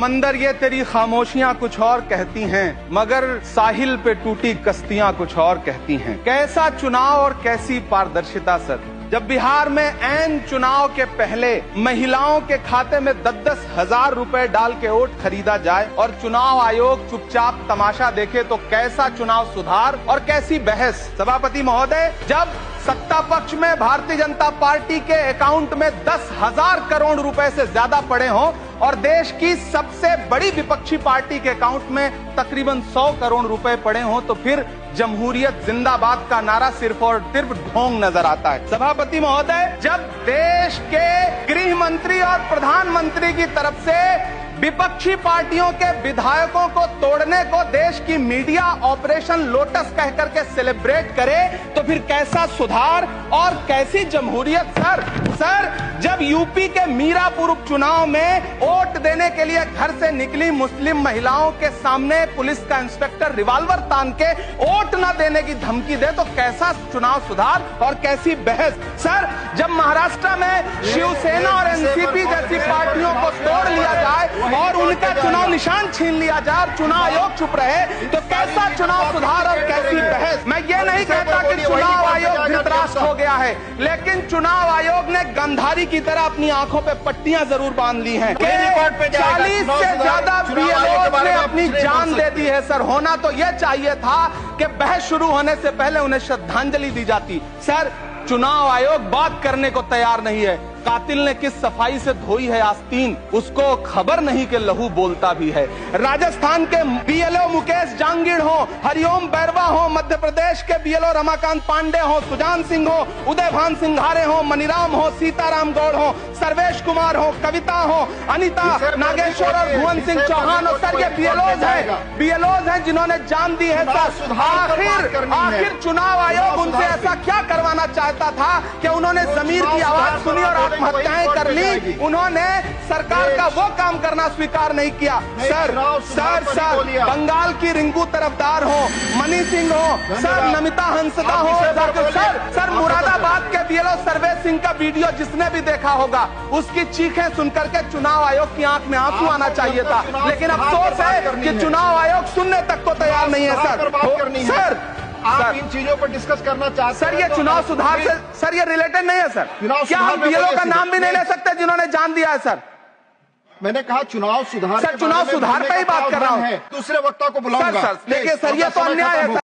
मंदर ये तेरी खामोशियां कुछ और कहती हैं, मगर साहिल पे टूटी कश्तियां कुछ और कहती हैं। कैसा चुनाव और कैसी पारदर्शिता सर। जब बिहार में ऐन चुनाव के पहले महिलाओं के खाते में 10-10 हजार रुपए डाल के वोट खरीदा जाए और चुनाव आयोग चुपचाप तमाशा देखे, तो कैसा चुनाव सुधार और कैसी बहस। सभापति महोदय, जब सत्ता पक्ष में भारतीय जनता पार्टी के अकाउंट में 10,000 करोड़ रुपए से ज्यादा पड़े हों और देश की सबसे बड़ी विपक्षी पार्टी के अकाउंट में तकरीबन 100 करोड़ रुपए पड़े हों, तो फिर जमहूरियत जिंदाबाद का नारा सिर्फ और सिर्फ ढोंग नजर आता है। सभापति महोदय, जब देश के गृह मंत्री और प्रधानमंत्री की तरफ से विपक्षी पार्टियों के विधायकों को तोड़ने को देश की मीडिया ऑपरेशन लोटस कह करके सेलिब्रेट करे, तो फिर कैसा सुधार और कैसी जमहूरियत सर। जब यूपी के मीरापुर उपचुनाव में वोट देने के लिए घर से निकली मुस्लिम महिलाओं के सामने पुलिस का इंस्पेक्टर रिवॉल्वर तान के वोट न देने की धमकी दे, तो कैसा चुनाव सुधार और कैसी बहस। सर, जब महाराष्ट्र में शिवसेना और एनसीपी जैसी पार्टियों को तोड़ लिया जाए और उनका चुनाव निशान छीन लिया जाए और चुनाव आयोग चुप रहे, तो कैसा चुनाव सुधार और कैसी बहस। मैं ये नहीं कहता कि चुनाव आयोग धृतराष्ट्र हो गया है, लेकिन चुनाव आयोग ने गंधारी की तरह अपनी आंखों पे पट्टियां जरूर बांध ली हैं। 40 से ज्यादा बीएलओ ने अपनी जान दे दी है सर। होना तो यह चाहिए था कि बहस शुरू होने से पहले उन्हें श्रद्धांजलि दी जाती। सर, चुनाव आयोग बात करने को तैयार नहीं है। कातिल ने किस सफाई से धोई है आस्तीन, उसको खबर नहीं कि लहू बोलता भी है। राजस्थान के बीएलओ मुकेश जांगीड़ हो, हरिओम बैरवा हो, मध्य प्रदेश के बीएलओ रमाकांत पांडे हो, सुजान सिंह हो, उदयभान सिंघारे हो, मनीराम हो, सीताराम गौड़ हो, सर्वेश कुमार हो, कविता हो, अनिता नागेश्वर और भुवन सिंह चौहान हो। सर, ये बीएलओज हैं जिन्होंने जान दी है सर। आखिर चुनाव आयोग उनसे ऐसा क्या करवाना चाहता था कि उन्होंने जमीर की आवाज सुनी और आत्महत्याएं कर ली। उन्होंने सरकार का वो काम करना स्वीकार नहीं किया। सर, बंगाल की रिंकू तरफदार हो, मनी सिंह हो, सर नमिता हंसदा हो, सर मुरादाबाद के बीएलओ सर्वेश सिंह का वीडियो जिसने भी देखा होगा, उसकी चीखें सुनकर के चुनाव आयोग की आंख में आंसू आना चाहिए था। लेकिन अफसोस है कि चुनाव आयोग सुनने तक को तैयार नहीं है सर। आप इन चीजों पर डिस्कस करना चाहते हैं? सर, ये चुनाव सुधार से सर ये रिलेटेड नहीं है सर। क्या हम बीएलओ का नाम भी नहीं ले सकते जिन्होंने जान दिया है सर? मैंने कहा चुनाव सुधार। सर, चुनाव सुधार पे ही बात कर रहा हूँ। दूसरे वक्ता को बुलाऊंगा। सर, देखिए सर, ये तो अन्याय है